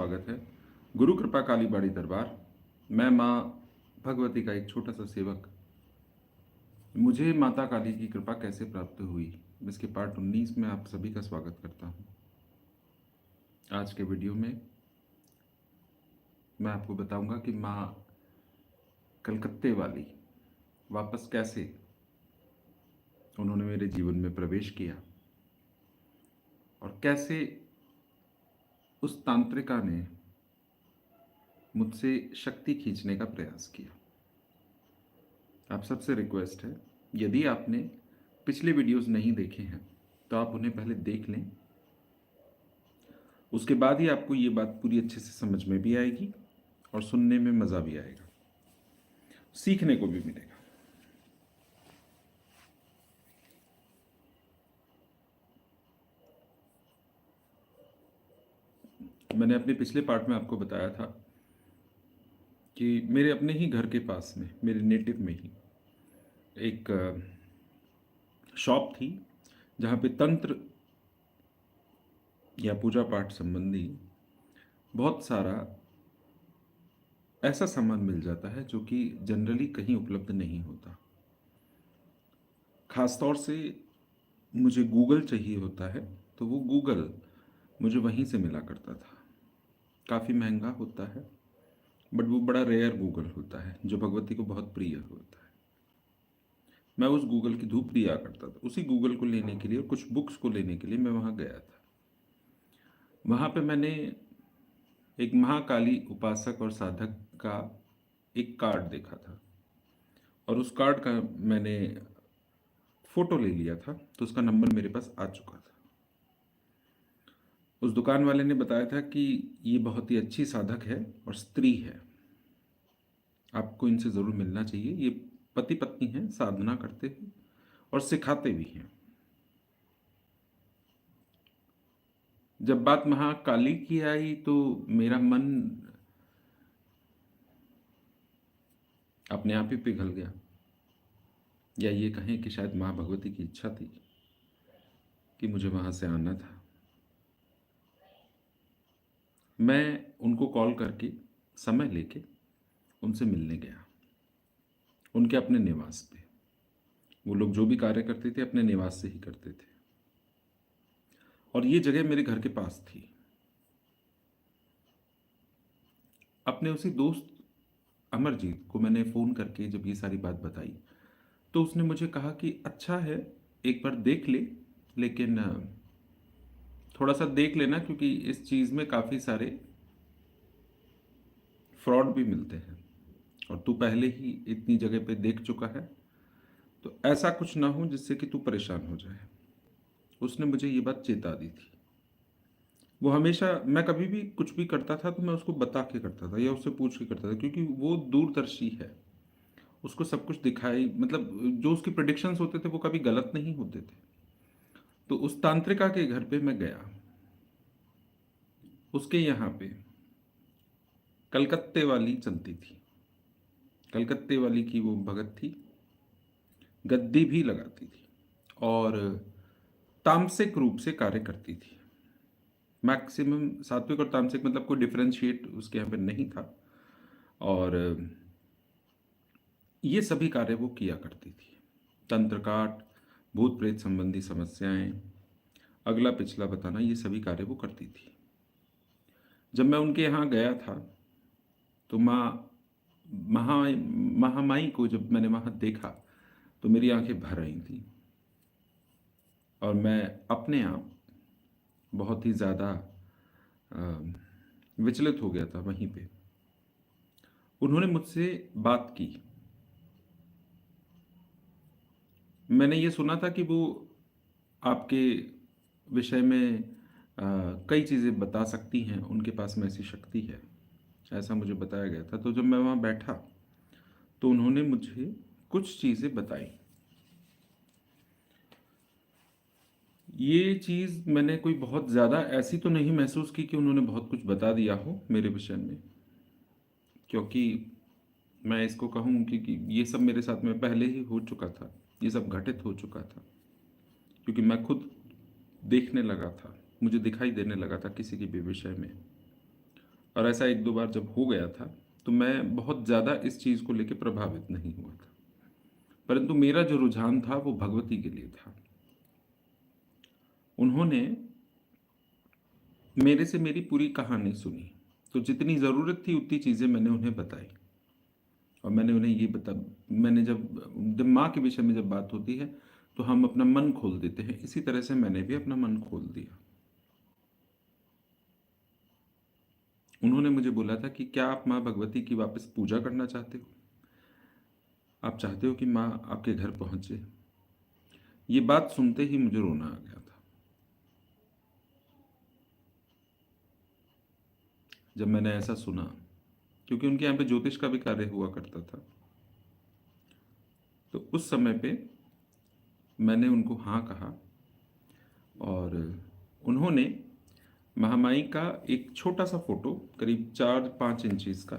स्वागत है। गुरु कृपा काली बाड़ी दरबार। मैं माँ भगवती का एक छोटा सा सेवक। मुझे माता काली की कृपा कैसे प्राप्त हुई, इसके पार्ट 19 में आप सभी का स्वागत करता हूँ। आज के वीडियो में मैं आपको बताऊंगा कि माँ कलकत्ते वाली वापस कैसे उन्होंने मेरे जीवन में प्रवेश किया और कैसे उस तांत्रिका ने मुझसे शक्ति खींचने का प्रयास किया। आप सबसे रिक्वेस्ट है, यदि आपने पिछले वीडियोस नहीं देखे हैं तो आप उन्हें पहले देख लें। उसके बाद ही आपको ये बात पूरी अच्छे से समझ में भी आएगी और सुनने में मज़ा भी आएगा, सीखने को भी मिलेगा। मैंने अपने पिछले पार्ट में आपको बताया था कि मेरे अपने ही घर के पास में, मेरे नेटिव में ही एक शॉप थी जहाँ पे तंत्र या पूजा पाठ संबंधी बहुत सारा ऐसा सामान मिल जाता है जो कि जनरली कहीं उपलब्ध नहीं होता। खासतौर से मुझे गूगल चाहिए होता है तो वो गूगल मुझे वहीं से मिला करता था। काफ़ी महंगा होता है बट वो बड़ा रेयर गूगल होता है जो भगवती को बहुत प्रिय होता है। मैं उस गूगल की धूप दिया करता था। उसी गूगल को लेने के लिए और कुछ बुक्स को लेने के लिए मैं वहाँ गया था। वहाँ पे मैंने एक महाकाली उपासक और साधक का एक कार्ड देखा था और उस कार्ड का मैंने फोटो ले लिया था तो उसका नंबर मेरे पास आ चुका था। उस दुकान वाले ने बताया था कि ये बहुत ही अच्छी साधक है और स्त्री है, आपको इनसे ज़रूर मिलना चाहिए। ये पति पत्नी हैं, साधना करते हैं और सिखाते भी हैं। जब बात महाकाली की आई तो मेरा मन अपने आप ही पिघल गया, या ये कहें कि शायद माँ भगवती की इच्छा थी कि मुझे वहाँ से आना था। मैं उनको कॉल करके समय लेके उनसे मिलने गया, उनके अपने निवास पे। वो लोग जो भी कार्य करते थे अपने निवास से ही करते थे और ये जगह मेरे घर के पास थी। अपने उसी दोस्त अमरजीत को मैंने फ़ोन करके जब ये सारी बात बताई तो उसने मुझे कहा कि अच्छा है, एक बार देख ले, लेकिन थोड़ा सा देख लेना क्योंकि इस चीज़ में काफ़ी सारे फ्रॉड भी मिलते हैं और तू पहले ही इतनी जगह पे देख चुका है तो ऐसा कुछ ना हो जिससे कि तू परेशान हो जाए। उसने मुझे ये बात चेता दी थी। वो हमेशा, मैं कभी भी कुछ भी करता था तो मैं उसको बता के करता था या उससे पूछ के करता था क्योंकि वो दूरदर्शी है। उसको सब कुछ दिखाई, मतलब जो उसके प्रिडिक्शंस होते थे वो कभी गलत नहीं होते थे। तो उस तांत्रिका के घर पे मैं गया। उसके यहाँ पे कलकत्ते वाली चलती थी। कलकत्ते वाली की वो भगत थी, गद्दी भी लगाती थी और तामसिक रूप से कार्य करती थी। मैक्सिमम सात्विक और तामसिक मतलब कोई डिफरेंशिएट उसके यहाँ पे नहीं था और ये सभी कार्य वो किया करती थी। तंत्र काट, भूत प्रेत संबंधी समस्याएं, अगला पिछला बताना, ये सभी कार्य वो करती थी। जब मैं उनके यहाँ गया था तो माँ महा महामाई को जब मैंने वहाँ देखा तो मेरी आंखें भर आई थी और मैं अपने आप बहुत ही ज़्यादा विचलित हो गया था। वहीं पे उन्होंने मुझसे बात की। मैंने ये सुना था कि वो आपके विषय में कई चीज़ें बता सकती हैं, उनके पास में ऐसी शक्ति है, ऐसा मुझे बताया गया था। तो जब मैं वहाँ बैठा तो उन्होंने मुझे कुछ चीज़ें बताई। ये चीज़ मैंने कोई बहुत ज़्यादा ऐसी तो नहीं महसूस की कि उन्होंने बहुत कुछ बता दिया हो मेरे विषय में, क्योंकि मैं इसको कहूँ कि ये सब मेरे साथ में पहले ही हो चुका था, ये सब घटित हो चुका था। क्योंकि मैं खुद देखने लगा था, मुझे दिखाई देने लगा था किसी के भी विषय में। और ऐसा एक दो बार जब हो गया था तो मैं बहुत ज़्यादा इस चीज़ को लेकर प्रभावित नहीं हुआ था, परंतु मेरा जो रुझान था वो भगवती के लिए था। उन्होंने मेरे से मेरी पूरी कहानी सुनी, तो जितनी ज़रूरत थी उतनी चीज़ें मैंने उन्हें बताई। और मैंने उन्हें ये बता मैंने जब माँ के विषय में जब बात होती है तो हम अपना मन खोल देते हैं, इसी तरह से मैंने भी अपना मन खोल दिया। उन्होंने मुझे बोला था कि क्या आप माँ भगवती की वापस पूजा करना चाहते हो, आप चाहते हो कि माँ आपके घर पहुँचे। ये बात सुनते ही मुझे रोना आ गया था जब मैंने ऐसा सुना, क्योंकि उनके यहाँ पे ज्योतिष का भी कार्य हुआ करता था। तो उस समय पे मैंने उनको हाँ कहा और उन्होंने महामाई का एक छोटा सा फोटो करीब 4-5 इंचेस का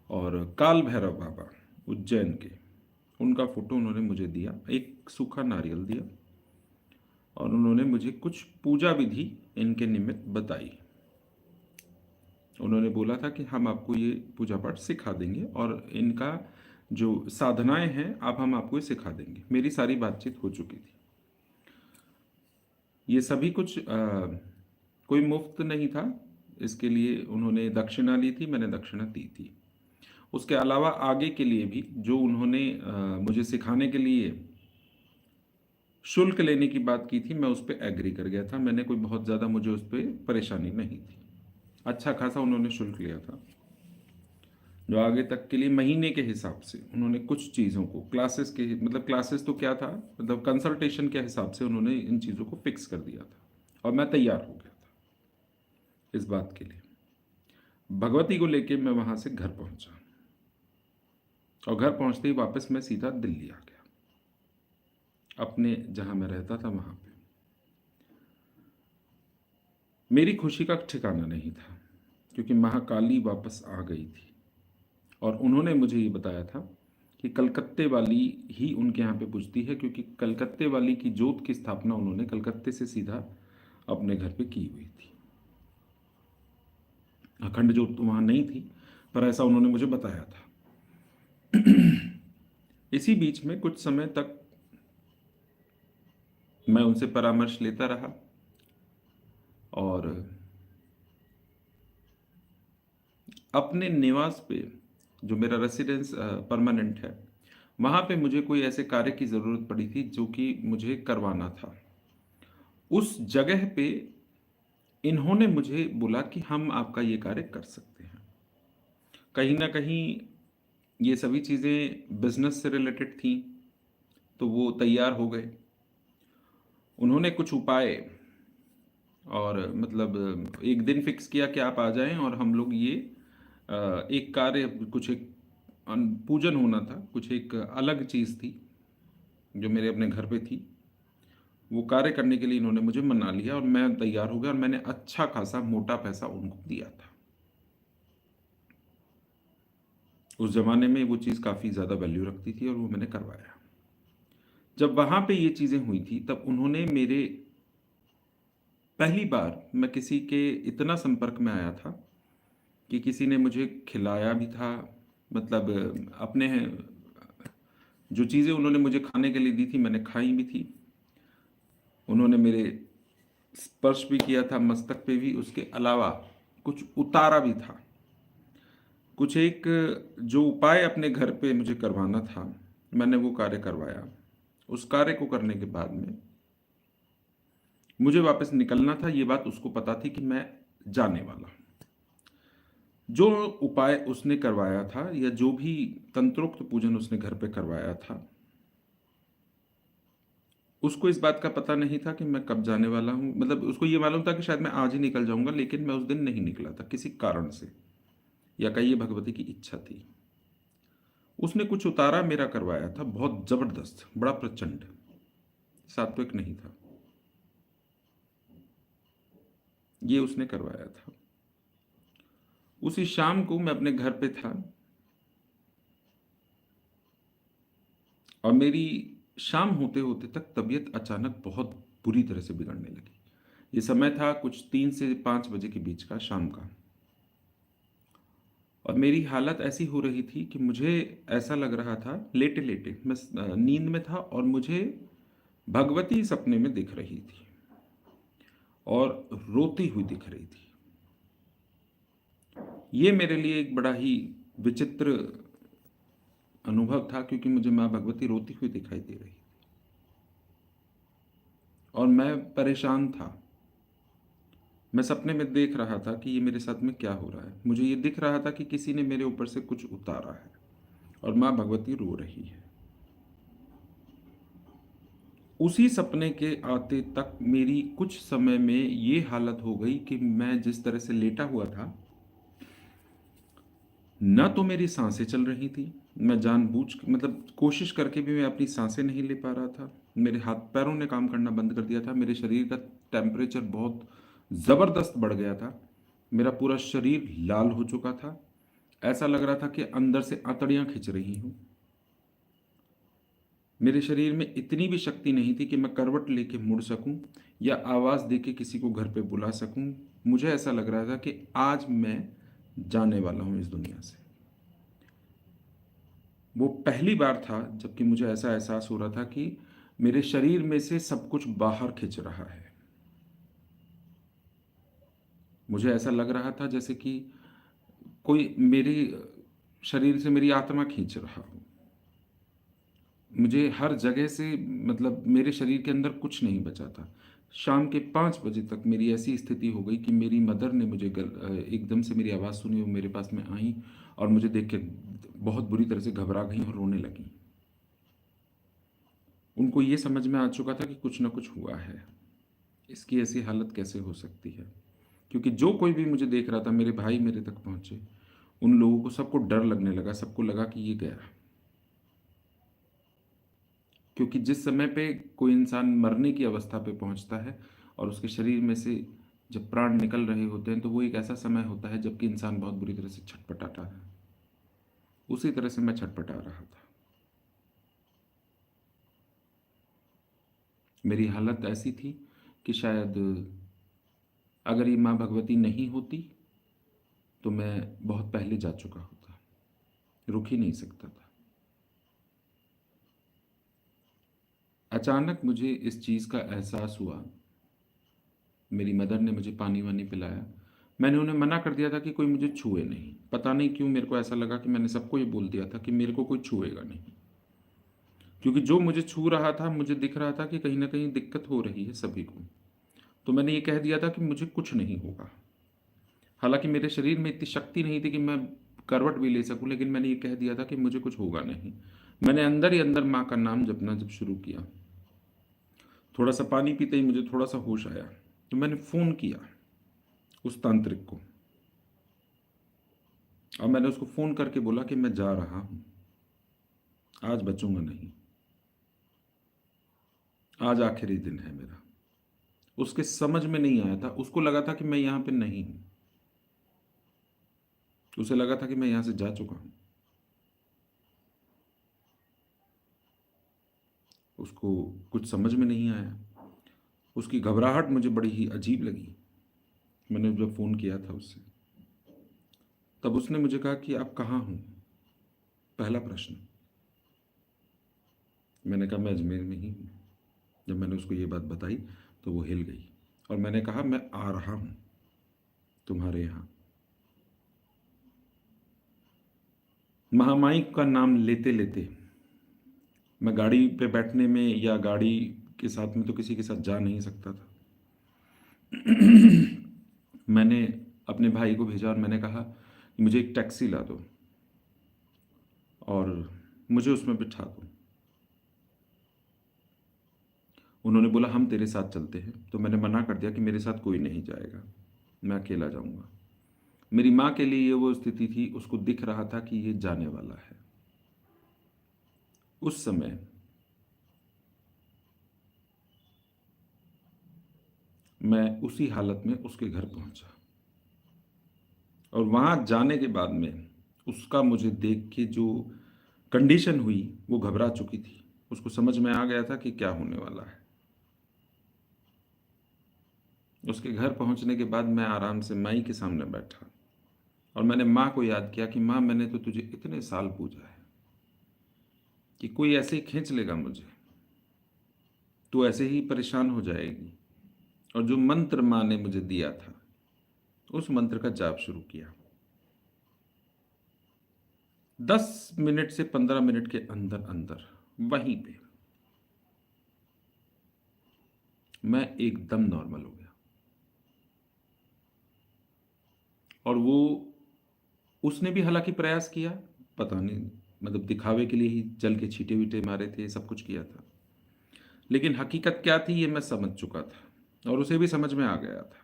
और काल भैरव बाबा उज्जैन के, उनका फोटो उन्होंने मुझे दिया, एक सूखा नारियल दिया और उन्होंने मुझे कुछ पूजा विधि इनके निमित्त बताई। उन्होंने बोला था कि हम आपको ये पूजा पाठ सिखा देंगे और इनका जो साधनाएं हैं आप हम आपको ये सिखा देंगे। मेरी सारी बातचीत हो चुकी थी। ये सभी कुछ कोई मुफ्त नहीं था, इसके लिए उन्होंने दक्षिणा ली थी, मैंने दक्षिणा दी थी। उसके अलावा आगे के लिए भी जो उन्होंने मुझे सिखाने के लिए शुल्क लेने की बात की थी, मैं उस पर एग्री कर गया था। मैंने कोई बहुत ज़्यादा, मुझे उस पर परेशानी नहीं थी। अच्छा खासा उन्होंने शुल्क लिया था, जो आगे तक के लिए महीने के हिसाब से उन्होंने कुछ चीज़ों को क्लासेस के, मतलब क्लासेस तो क्या था, मतलब कंसल्टेशन के हिसाब से उन्होंने इन चीज़ों को फिक्स कर दिया था और मैं तैयार हो गया था इस बात के लिए। भगवती को लेके मैं वहाँ से घर पहुँचा और घर पहुँचते ही वापस मैं सीधा दिल्ली आ गया, अपने जहाँ मैं रहता था वहाँ पे। मेरी खुशी का ठिकाना नहीं था, क्योंकि महाकाली वापस आ गई थी और उन्होंने मुझे ये बताया था कि कलकत्ते वाली ही उनके यहाँ पे पूजती है, क्योंकि कलकत्ते वाली की जोत की स्थापना उन्होंने कलकत्ते से सीधा अपने घर पे की हुई थी। अखंड जोत तो वहाँ नहीं थी, पर ऐसा उन्होंने मुझे बताया था। इसी बीच में कुछ समय तक मैं उनसे परामर्श लेता रहा और अपने निवास पे, जो मेरा रेसिडेंस परमानेंट है, वहाँ पे मुझे कोई ऐसे कार्य की ज़रूरत पड़ी थी जो कि मुझे करवाना था। उस जगह पे इन्होंने मुझे बोला कि हम आपका ये कार्य कर सकते हैं। कहीं ना कहीं ये सभी चीज़ें बिजनेस से रिलेटेड थी, तो वो तैयार हो गए। उन्होंने कुछ उपाय और मतलब एक दिन फिक्स किया कि आप आ जाएं और हम लोग ये एक कार्य, कुछ एक पूजन होना था, कुछ एक अलग चीज़ थी जो मेरे अपने घर पे थी। वो कार्य करने के लिए इन्होंने मुझे मना लिया और मैं तैयार हो गया और मैंने अच्छा खासा मोटा पैसा उनको दिया था। उस जमाने में वो चीज़ काफ़ी ज़्यादा वैल्यू रखती थी और वो मैंने करवाया। जब वहाँ पे ये चीज़ें हुई थी तब उन्होंने मेरे, पहली बार मैं किसी के इतना संपर्क में आया था कि किसी ने मुझे खिलाया भी था, मतलब अपने जो चीज़ें उन्होंने मुझे खाने के लिए दी थी मैंने खाई भी थी। उन्होंने मेरे स्पर्श भी किया था मस्तक पे भी, उसके अलावा कुछ उतारा भी था। कुछ एक जो उपाय अपने घर पे मुझे करवाना था, मैंने वो कार्य करवाया। उस कार्य को करने के बाद में मुझे वापस निकलना था। ये बात उसको पता थी कि मैं जाने वाला हूँ। जो उपाय उसने करवाया था या जो भी तंत्रोक्त पूजन उसने घर पे करवाया था, उसको इस बात का पता नहीं था कि मैं कब जाने वाला हूँ। मतलब उसको ये मालूम था कि शायद मैं आज ही निकल जाऊंगा, लेकिन मैं उस दिन नहीं निकला था किसी कारण से, या कहिए भगवती की इच्छा थी। उसने कुछ उतारा मेरा करवाया था, बहुत जबरदस्त, बड़ा प्रचंड, सात्विक नहीं था। ये उसने करवाया था। उसी शाम को मैं अपने घर पे था और मेरी शाम होते होते तक तबीयत अचानक बहुत बुरी तरह से बिगड़ने लगी। ये समय था कुछ 3 से 5 बजे के बीच का शाम का। और मेरी हालत ऐसी हो रही थी कि मुझे ऐसा लग रहा था, लेटे लेटे मैं नींद में था और मुझे भगवती सपने में दिख रही थी और रोती हुई दिख रही थी। ये मेरे लिए एक बड़ा ही विचित्र अनुभव था, क्योंकि मुझे माँ भगवती रोती हुई दिखाई दे रही और मैं परेशान था। मैं सपने में देख रहा था कि ये मेरे साथ में क्या हो रहा है। मुझे ये दिख रहा था कि किसी ने मेरे ऊपर से कुछ उतारा है और माँ भगवती रो रही है। उसी सपने के आते तक मेरी कुछ समय में ये हालत हो गई कि मैं जिस तरह से लेटा हुआ था, ना तो मेरी सांसें चल रही थी, मैं जानबूझ मतलब कोशिश करके भी मैं अपनी सांसें नहीं ले पा रहा था। मेरे हाथ पैरों ने काम करना बंद कर दिया था। मेरे शरीर का टेम्परेचर बहुत ज़बरदस्त बढ़ गया था। मेरा पूरा शरीर लाल हो चुका था। ऐसा लग रहा था कि अंदर से आंतड़ियां खिंच रही हूं। मेरे शरीर में इतनी भी शक्ति नहीं थी कि मैं करवट लेके मुड़ सकूं या आवाज़ दे के किसी को घर पे बुला सकूं। मुझे ऐसा लग रहा था कि आज मैं जाने वाला हूं इस दुनिया से। वो पहली बार था जबकि मुझे ऐसा एहसास हो रहा था कि मेरे शरीर में से सब कुछ बाहर खिंच रहा है। मुझे ऐसा लग रहा था जैसे कि कोई मेरी शरीर से मेरी आत्मा खींच रहा हो। मुझे हर जगह से मतलब मेरे शरीर के अंदर कुछ नहीं बचा था। शाम के 5 बजे तक मेरी ऐसी स्थिति हो गई कि मेरी मदर ने मुझे एकदम से मेरी आवाज़ सुनी, वो मेरे पास में आई और मुझे देख के बहुत बुरी तरह से घबरा गई और रोने लगी। उनको ये समझ में आ चुका था कि कुछ ना कुछ हुआ है। इसकी ऐसी हालत कैसे हो सकती है? क्योंकि जो कोई भी मुझे देख रहा था, मेरे भाई मेरे तक पहुंचे, उन लोगों को सबको डर लगने लगा, सबको लगा कि ये गया। क्योंकि जिस समय पे कोई इंसान मरने की अवस्था पे पहुंचता है और उसके शरीर में से जब प्राण निकल रहे होते हैं, तो वो एक ऐसा समय होता है जबकि इंसान बहुत बुरी तरह से छटपटाता है। उसी तरह से मैं छटपटा रहा था। मेरी हालत ऐसी थी कि शायद अगर ये माँ भगवती नहीं होती तो मैं बहुत पहले जा चुका होता, रुक ही नहीं सकता था। अचानक मुझे इस चीज़ का एहसास हुआ। मेरी मदर ने मुझे पानी वानी पिलाया। मैंने उन्हें मना कर दिया था कि कोई मुझे छुए नहीं। पता नहीं क्यों मेरे को ऐसा लगा कि मैंने सबको ये बोल दिया था कि मेरे को कोई छुएगा नहीं, क्योंकि जो मुझे छू रहा था मुझे दिख रहा था कि कहीं ना कहीं दिक्कत हो रही है सभी को। तो मैंने ये कह दिया था कि मुझे कुछ नहीं होगा। हालांकि मेरे शरीर में इतनी शक्ति नहीं थी कि मैं करवट भी ले सकूं, लेकिन मैंने ये कह दिया था कि मुझे कुछ होगा नहीं। मैंने अंदर ही अंदर माँ का नाम जपना जब शुरू किया। थोड़ा सा पानी पीते ही मुझे थोड़ा सा होश आया, तो मैंने फ़ोन किया उस तांत्रिक को और मैंने उसको फ़ोन करके बोला कि मैं जा रहा हूँ, आज बचूंगा नहीं, आज आखिरी दिन है मेरा। उसके समझ में नहीं आया था, उसको लगा था कि मैं यहाँ पे नहीं हूँ। उसे लगा था कि मैं यहाँ से जा चुका हूँ। उसको कुछ समझ में नहीं आया। उसकी घबराहट मुझे बड़ी ही अजीब लगी। मैंने जब फ़ोन किया था उससे, तब उसने मुझे कहा कि आप कहाँ हूँ, पहला प्रश्न। मैंने कहा मैं अजमेर में ही हूँ। जब मैंने उसको ये बात बताई तो वो हिल गई और मैंने कहा मैं आ रहा हूँ तुम्हारे यहाँ। महामाई का नाम लेते लेते मैं गाड़ी पे बैठने में या गाड़ी के साथ में तो किसी के साथ जा नहीं सकता था। मैंने अपने भाई को भेजा और मैंने कहा कि मुझे एक टैक्सी ला दो और मुझे उसमें बिठा दो। उन्होंने बोला हम तेरे साथ चलते हैं, तो मैंने मना कर दिया कि मेरे साथ कोई नहीं जाएगा, मैं अकेला जाऊंगा। मेरी माँ के लिए ये वो स्थिति थी, उसको दिख रहा था कि ये जाने वाला है। उस समय मैं उसी हालत में उसके घर पहुंचा और वहां जाने के बाद में उसका मुझे देख के जो कंडीशन हुई, वो घबरा चुकी थी। उसको समझ में आ गया था कि क्या होने वाला है। उसके घर पहुंचने के बाद मैं आराम से माई के सामने बैठा और मैंने माँ को याद किया कि माँ, मैंने तो तुझे इतने साल पूजा है कि कोई ऐसे ही खींच लेगा मुझे, तू ऐसे ही परेशान हो जाएगी। और जो मंत्र माँ ने मुझे दिया था, उस मंत्र का जाप शुरू किया। 10 मिनट से 15 मिनट के अंदर अंदर वहीं पे मैं एकदम नॉर्मल हो गया। और वो, उसने भी हालांकि प्रयास किया, पता नहीं, मतलब दिखावे के लिए ही जल के छींटे वीटे मारे थे, सब कुछ किया था, लेकिन हकीकत क्या थी ये मैं समझ चुका था। और उसे भी समझ में आ गया था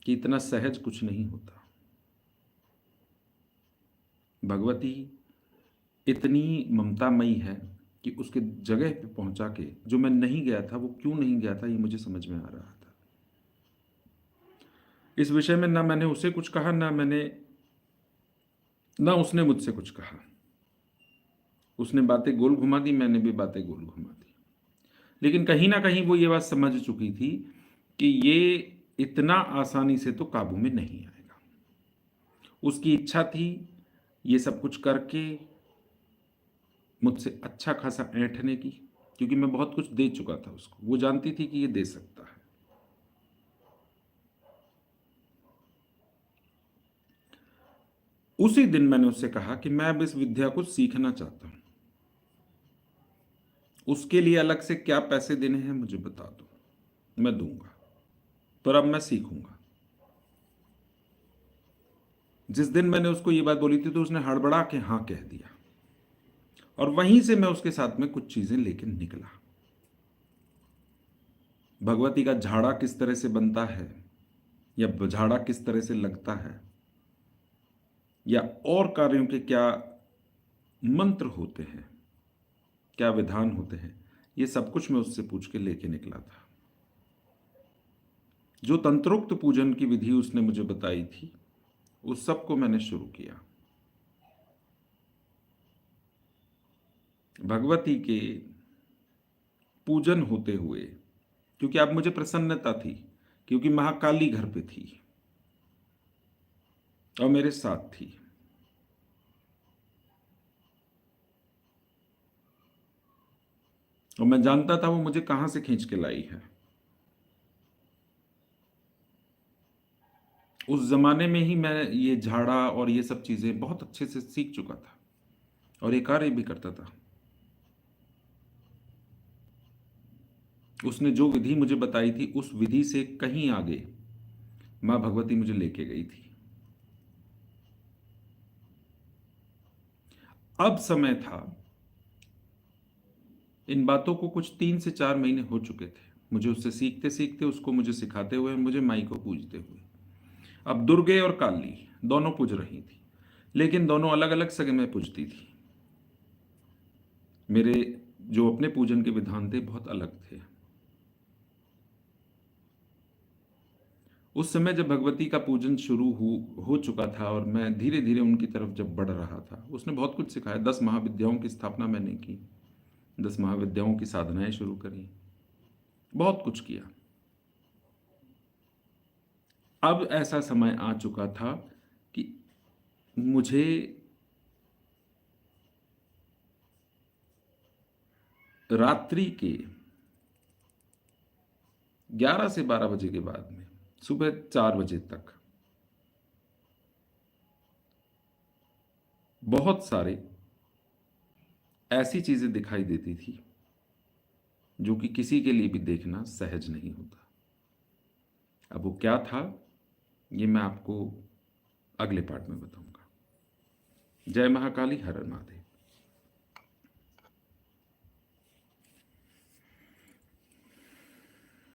कि इतना सहज कुछ नहीं होता। भगवती इतनी ममतामयी है कि उसके जगह पे पहुंचा के, जो मैं नहीं गया था वो क्यों नहीं गया था, ये मुझे समझ में आ रहा था। इस विषय में ना मैंने उसे कुछ कहा, ना उसने मुझसे कुछ कहा। उसने बातें गोल घुमा दी, मैंने भी बातें गोल घुमा दी। लेकिन कहीं ना कहीं वो ये बात समझ चुकी थी कि ये इतना आसानी से तो काबू में नहीं आएगा। उसकी इच्छा थी ये सब कुछ करके मुझसे अच्छा खासा ऐंठने की, क्योंकि मैं बहुत कुछ दे चुका था उसको। वो जानती थी कि ये दे सकता है। उसी दिन मैंने उससे कहा कि मैं अब इस विद्या को सीखना चाहता हूं, उसके लिए अलग से क्या पैसे देने हैं मुझे बता दो, मैं दूंगा, पर अब मैं सीखूंगा। जिस दिन मैंने उसको ये बात बोली थी तो उसने हड़बड़ा के हाँ कह दिया, और वहीं से मैं उसके साथ में कुछ चीजें लेकर निकला। भगवती का झाड़ा किस तरह से बनता है, या झाड़ा किस तरह से लगता है, या और कार्यों के क्या मंत्र होते हैं, क्या विधान होते हैं, ये सब कुछ मैं उससे पूछ के लेके निकला था। जो तंत्रोक्त पूजन की विधि उसने मुझे बताई थी, उस सब को मैंने शुरू किया। भगवती के पूजन होते हुए, क्योंकि अब मुझे प्रसन्नता थी, क्योंकि महाकाली घर पे थी और मेरे साथ थी। और मैं जानता था वो मुझे कहां से खींच के लाई है। उस जमाने में ही मैं ये झाड़ा और ये सब चीजें बहुत अच्छे से सीख चुका था और ये कार्य भी करता था। उसने जो विधि मुझे बताई थी उस विधि से कहीं आगे मां भगवती मुझे लेके गई थी। अब समय था, इन बातों को कुछ 3 से 4 महीने हो चुके थे मुझे उससे सीखते सीखते, उसको मुझे सिखाते हुए, मुझे माई को पूजते हुए। अब दुर्गे और काली दोनों पूज रही थी, लेकिन दोनों अलग अलग समय में पूजती थी। मेरे जो अपने पूजन के विधान थे बहुत अलग थे। उस समय जब भगवती का पूजन शुरू हो चुका था और मैं धीरे धीरे उनकी तरफ जब बढ़ रहा था, उसने बहुत कुछ सिखाया। 10 महाविद्याओं की स्थापना मैंने की, 10 महाविद्याओं की साधनाएं शुरू करी, बहुत कुछ किया। अब ऐसा समय आ चुका था कि मुझे रात्रि के 11 से 12 बजे के बाद में सुबह 4 बजे तक बहुत सारे ऐसी चीजें दिखाई देती थी जो कि किसी के लिए भी देखना सहज नहीं होता। अब वो क्या था ये मैं आपको अगले पार्ट में बताऊंगा। जय महाकाली, हर हर महादेव।